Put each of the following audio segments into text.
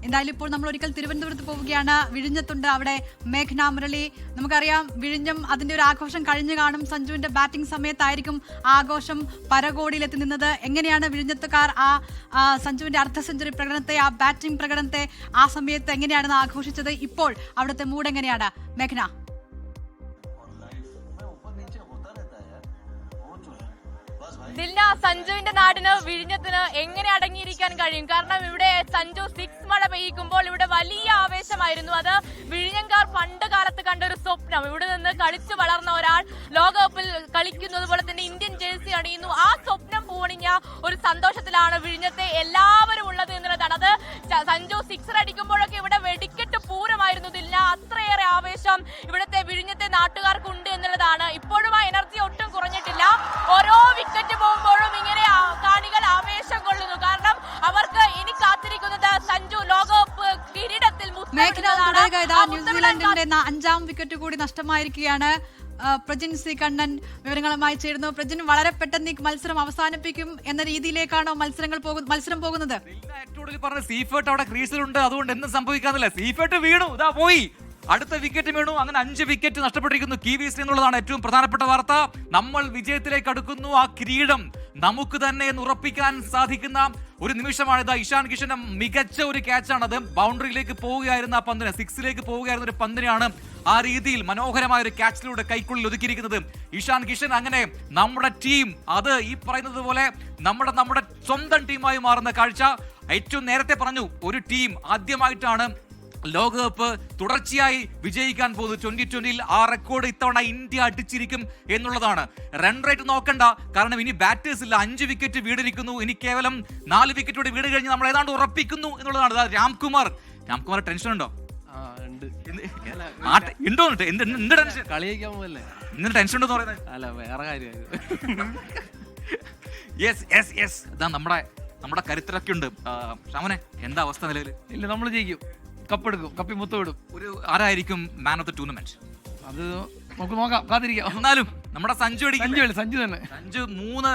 എന്തായാലും ഇപ്പോൾ നമ്മൾ ഒരിക്കൽ തിരുവനന്തപുരത്ത് പോവുകയാണ്. വിഴിഞ്ഞത്തുണ്ട്, അവിടെ മേഘ്ന മുരളി. നമുക്കറിയാം വിഴിഞ്ഞം അതിന്റെ ഒരു ആഘോഷം കഴിഞ്ഞു കാണും. സഞ്ജുവിന്റെ ബാറ്റിംഗ് സമയത്തായിരിക്കും ആഘോഷം പരകോടിയിലെത്തി നിന്നത്. എങ്ങനെയാണ് വിഴിഞ്ഞത്തുകാർ ആ സഞ്ജുവിന്റെ അർദ്ധ സെഞ്ചുറി പ്രകടനത്തെ, ആ ബാറ്റിംഗ് പ്രകടനത്തെ ആ സമയത്ത് എങ്ങനെയാണ് ആഘോഷിച്ചത്? ഇപ്പോൾ അവിടുത്തെ മൂഡ് എങ്ങനെയാണ് മേഘ്ന? ദിൽന, സഞ്ജുവിന്റെ നാടിന് വിഴിഞ്ഞത്തിന് എങ്ങനെ അടങ്ങിയിരിക്കാൻ കഴിയും? കാരണം ഇവിടെ സഞ്ജു 6 മഴ പെയ്യിക്കുമ്പോൾ ഇവിടെ വലിയ ആവേശമായിരുന്നു. അത് വിഴിഞ്ഞംകാർ പണ്ട് കാലത്ത് കണ്ട ഒരു സ്വപ്നം. ഇവിടെ നിന്ന് കളിച്ചു വളർന്ന ഒരാൾ ലോകകപ്പിൽ കളിക്കുന്നത് പോലെ തന്നെ ഇന്ത്യൻ ജേഴ്സി അണിയുന്നു. ആ സ്വപ്നം പൂണിഞ്ഞ ഒരു സന്തോഷത്തിലാണ് വിഴിഞ്ഞത്തെ എല്ലാവരും ഉള്ളത് എന്നുള്ളതാണ്. അത് സഞ്ജു 6 അടിക്കുമ്പോഴൊക്കെ ഇവിടെ വെടിക്കെട്ട് പൂരമായിരുന്നു ദിൽന. അത്രയേറെ ആവേശം ഇവിടുത്തെ വിഴിഞ്ഞത്തെ നാട്ടുകാർക്കുണ്ട് എന്നുള്ളതാണ്. ഇപ്പോഴും ആ എനർജി ഒട്ടും കുറഞ്ഞിട്ടില്ല. ഓരോ വിക്കറ്റ് പോകുമ്പോഴും ഇങ്ങനെ കാണികൾ ആവേശം കൊള്ളുന്നു. കാരണം അവർക്ക് ഇനി കാത്തിരിക്കുന്നത് സഞ്ജു ലോകകപ്പ് കിരീടത്തിൽ ന്യൂസിലാൻഡിന്റെ 5ാം വിക്കറ്റ് കൂടി നഷ്ടമായിരിക്കുകയാണ്. പ്രജിൻ സി കണ്ണൻ വിവരങ്ങളുമായി ചേരുന്നു. പ്രജിൻ, വളരെ പെട്ടെന്ന് ഈ മത്സരം അവസാനിപ്പിക്കും എന്ന രീതിയിലേക്കാണോ മത്സരം പോകുന്നത്? ഏറ്റവും പറഞ്ഞ സീഫേർട്ട് അവിടെ ക്രീസിലുണ്ട്, അതുകൊണ്ട് എന്തും സംഭവിക്കാന്നില്ല. സീഫേർട്ട് വീണു, ഇതാ പോയി, അടുത്ത വിക്കറ്റ് വീണു. അങ്ങനെ 5 വിക്കറ്റ് നഷ്ടപ്പെട്ടിരിക്കുന്നു കിവീസിന് എന്നുള്ളതാണ് ഏറ്റവും പ്രധാനപ്പെട്ട വാർത്ത. നമ്മൾ വിജയത്തിലേക്ക് അടുക്കുന്നു. ആ കിരീടം നമുക്ക് തന്നെ എന്ന് ഉറപ്പിക്കാൻ സാധിക്കുന്ന ഒരു നിമിഷമാണിത്. ഇഷാൻ കിഷന്റെ മികച്ച ഒരു ക്യാച്ചാണത്. ബൗണ്ടറിയിലേക്ക് പോവുകയായിരുന്ന ആ പന്തിന്, 6ലേക്ക് പോവുകയായിരുന്ന ഒരു പന്തിനാണ് ആ രീതിയിൽ മനോഹരമായ ഒരു ക്യാച്ചിലൂടെ കൈക്കുള്ളിൽ ഒതുക്കിയിരിക്കുന്നത് ഇഷാൻ കിഷൻ. അങ്ങനെ നമ്മുടെ ടീം അത് ഈ പറയുന്നത് പോലെ നമ്മുടെ സ്വന്തം ടീമായി മാറുന്ന കാഴ്ച. ഏറ്റവും നേരത്തെ പറഞ്ഞു, ഒരു ടീം ആദ്യമായിട്ടാണ് ലോകകപ്പ് തുടർച്ചയായി വിജയിക്കാൻ പോകുന്നത്. 2020-ൽ ആ റെക്കോർഡ് ഇത്തവണ ഇന്ത്യ അടിച്ചിരിക്കും എന്നുള്ളതാണ്. റൺ റേറ്റ് നോക്കണ്ട, കാരണം ഇനി ബാറ്റേഴ്സ് ഇല്ല. 5 വിക്കറ്റ് വീടിരിക്കുന്നു. ഇനി കേവലം 4 വിക്കറ്റ് കൂടി വീട് കഴിഞ്ഞ് നമ്മൾ ഏതാണ്ട് ഉറപ്പിക്കുന്നു എന്നുള്ളതാണ്. രാംകുമാർ ടെൻഷൻ ഉണ്ടോ? ഉണ്ടോ? എന്ത് ടെൻഷൻ? കളിയാക്കാൻ പോകല്ലേ, ഇന്ന് ടെൻഷൻ ഉണ്ടെന്ന് പറയുന്നത്? അല്ല, വേറെ ഇതാ നമ്മുടെ കരുത്തരൊക്കെ ഉണ്ട്. ഷാമനെ, എന്താ അവസ്ഥ നിലവിൽ? ഇല്ല, നമ്മൾ ജയിക്കും, കപ്പെടുക്കും, കപ്പി മുത്തമിടും. ഒരു ആരായിരിക്കും മാൻ ഓഫ് ദ ടൂർണമെന്റ്? അത് നമുക്ക് നോക്കാം, കാത്തിരിക്കാം. എന്നാലും നമ്മുടെ സഞ്ജു തന്നെ. സഞ്ജു 3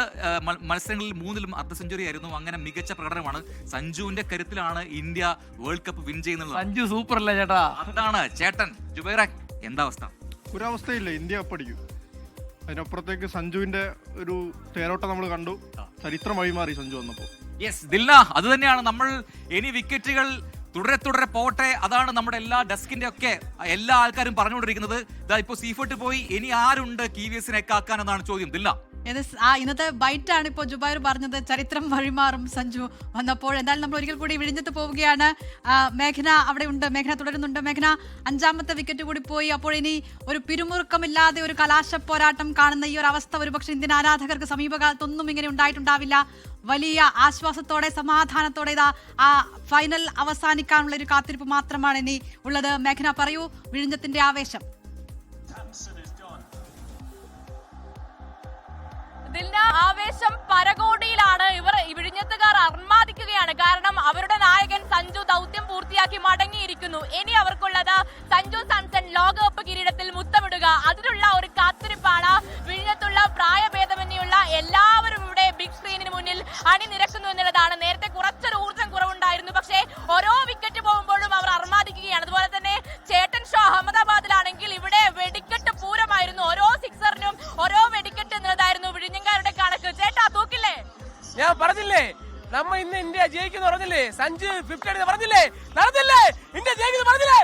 മത്സരങ്ങളിൽ 3ലും അർദ്ധ സെഞ്ചുറി ആയിരുന്നു. അങ്ങനെ മികച്ച പ്രകടനമാണ്. സഞ്ജുവിന്റെ കരുത്തിലാണ് ഇന്ത്യ വേൾഡ് കപ്പ് വിൻ ചെയ്യുന്നത്. സഞ്ജു സൂപ്പർ അല്ലേ ചേട്ടാ? അതാണ് ചേട്ടൻ. ജുബൈറ, എന്താ അവസ്ഥ? ഒരവസ്ഥയില്ല, ഇന്ത്യ കപ്പടിക്കും. അതിനപ്പുറത്തേക്ക് സഞ്ജുവിന്റെ ഒരു തേരോട്ടം നമ്മൾ കണ്ടു. ചരിത്രം വഴിമാറി സഞ്ജു വന്നപ്പോ. യെസ് ദിൽന, അത് തന്നെയാണ് നമ്മൾ. ഇനി വിക്കറ്റുകൾ തുടരെ പോട്ടെ, അതാണ് നമ്മുടെ എല്ലാ ഡെസ്കിന്റെ ഒക്കെ എല്ലാ ആൾക്കാരും പറഞ്ഞുകൊണ്ടിരിക്കുന്നത്. ഇതാ ഇപ്പൊ സീഫോർട്ട് പോയി, ഇനി ആരുണ്ട് കിവീസിനെ കാക്കാൻ എന്നാണ് ചോദ്യം. ദിൽന, ഇന്നത്തെ ബൈറ്റാണ് ഇപ്പോൾ ജുബൈർ പറഞ്ഞത്, ചരിത്രം വഴിമാറും സഞ്ജു വന്നപ്പോൾ. എന്തായാലും നമ്മൾ ഒരിക്കൽ കൂടി വിഴിഞ്ഞത്ത് പോവുകയാണ്. മേഘന അവിടെ ഉണ്ട്, മേഘന തുടരുന്നുണ്ട്. മേഘന, 5ാമത്തെ വിക്കറ്റ് കൂടി പോയി. അപ്പോൾ ഇനി ഒരു പിരിമുറുക്കമില്ലാതെ ഒരു കലാശ പോരാട്ടം കാണുന്ന ഈ ഒരു അവസ്ഥ ഒരുപക്ഷെ ഇന്ത്യൻ ആരാധകർക്ക് സമീപകാലത്തൊന്നും ഇങ്ങനെ ഉണ്ടായിട്ടുണ്ടാവില്ല. വലിയ ആശ്വാസത്തോടെ സമാധാനത്തോടെ ഇതാ ആ ഫൈനൽ അവസാനിക്കാനുള്ള ഒരു കാത്തിരിപ്പ് മാത്രമാണ് ഇനി ഉള്ളത്. മേഘന, പറയൂ വിഴിഞ്ഞത്തിന്റെ ആവേശം. ആവേശം പരകോടിയിലാണ്. ഇവർ വിഴിഞ്ഞത്തുകാർ അർമാദിക്കുകയാണ്. കാരണം അവരുടെ നായകൻ സഞ്ജു ദൗത്യം പൂർത്തിയാക്കി മടങ്ങിയിരിക്കുന്നു. ഇനി അവർക്കുള്ളത് സഞ്ജു സാംസൺ ലോകകപ്പ് കിരീടത്തിൽ മുത്തമിടുക. അതിനുള്ള ഒരു കാത്തിരിപ്പാണ്. വിഴിഞ്ഞത്തുള്ള പ്രായഭേദമന്യുള്ള എല്ലാവരും ഇവിടെ ബിഗ് സ്ക്രീനിന് മുന്നിൽ അണിനിരക്കുന്നു എന്നുള്ളതാണ്. നേരത്തെ കുറച്ചൊരു ഊർജ്ജം കുറവുണ്ടായിരുന്നു, പക്ഷേ ഓരോ വിക്കറ്റ് പോകുമ്പോഴും അവർ അർമാദിക്കുകയാണ്. അതുപോലെ തന്നെ ചേട്ടൻ ഷോ അഹമ്മദാബാദിലാണെങ്കിൽ ഇവിടെ വെടിക്കെട്ട് പൂരമായിരുന്നു. ഓരോ സിക്സറിനും ഓരോ വെടിക്കെട്ട് എന്നതായിരുന്നു വിഴിഞ്ഞങ്കാരുടെ കണക്ക്. ചേട്ടാ, തൂക്കില്ലേ? ഞാൻ പറഞ്ഞില്ലേ, നമ്മ ഇന്ന് ഇന്ത്യ ജയിക്കുന്നു പറഞ്ഞില്ലേ? സഞ്ജു 50 അടി പറഞ്ഞില്ലേ? നടന്നില്ലേ? ഇന്ത്യ ജയിക്കുന്നു പറഞ്ഞില്ലേ?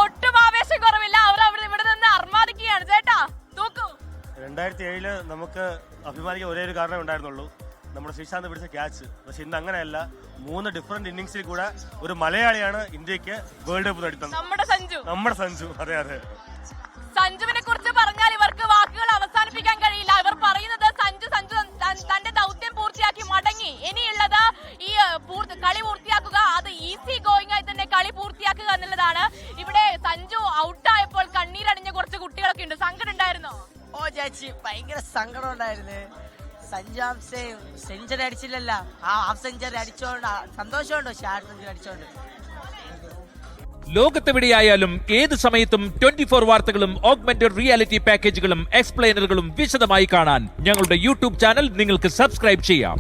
ഒട്ടും ആവേശം കുറവില്ല. അവർ ഇവിടെ നിന്ന് അർമാദിക്കുകയാണ്. ചേട്ടാ, തൂക്കും. 2007 നമുക്ക് അഭിമാനിക്കാൻ ഒരേ ഒരു കാരണമേ ഉണ്ടായിരുന്നുള്ളൂ, നമ്മുടെ ശ്രീശാന്ത് പിടിച്ച ക്യാച്ച്. പക്ഷെ ഇന്ന് അങ്ങനെയല്ല. 3 ഡിഫറെന്റ് ഇന്നിംഗ്സിൽ കൂടെ ഒരു മലയാളിയാണ് ഇന്ത്യക്ക് വേൾഡ് കപ്പ് നേടിത്തന്നത്. നമ്മുടെ സഞ്ജു. അതെ. സഞ്ജുവിനെ കുറിച്ച് പറഞ്ഞാൽ ഇവർക്ക് വാക്കുകൾ അവസാനിപ്പിക്കാൻ കഴിയില്ല. ഇവർ പറയുന്നത് സഞ്ജു തന്റെ ദൗത്യം പൂർത്തിയാക്കി മടങ്ങി. ഇനിയുള്ളത് ഈ കളി പൂർത്തിയാക്കുക, അത് ഈസി ഗോയിങ് ആയി തന്നെ കളി പൂർത്തിയാക്കുക എന്നുള്ളതാണ്. ഇവിടെ സഞ്ജു ഔട്ടായപ്പോൾ കണ്ണീരണിഞ്ഞ കുറച്ച് കുട്ടികളൊക്കെ ഉണ്ട്. സങ്കടം ഉണ്ടായിരുന്നോ? ഓ ചേച്ചി, ഭയങ്കര സങ്കടം ഉണ്ടായിരുന്നു. സഞ്ജു സെഞ്ചുറി അടിച്ചില്ലല്ലോ, ഹാഫ് സെഞ്ചുറി അടിച്ചോണ്ട് സന്തോഷമുണ്ടോ? ഹാഫ് സെഞ്ചുറി അടിച്ചോണ്ട് ലോകത്തെവിടെയായാലും ഏത് സമയത്തും 24 വാർത്തകളും ഓഗ്മെന്റഡ് റിയാലിറ്റി പാക്കേജുകളും എക്സ്പ്ലെയിനറുകളും വിശദമായി കാണാൻ ഞങ്ങളുടെ യൂട്യൂബ് ചാനൽ നിങ്ങൾക്ക് സബ്സ്ക്രൈബ് ചെയ്യാം.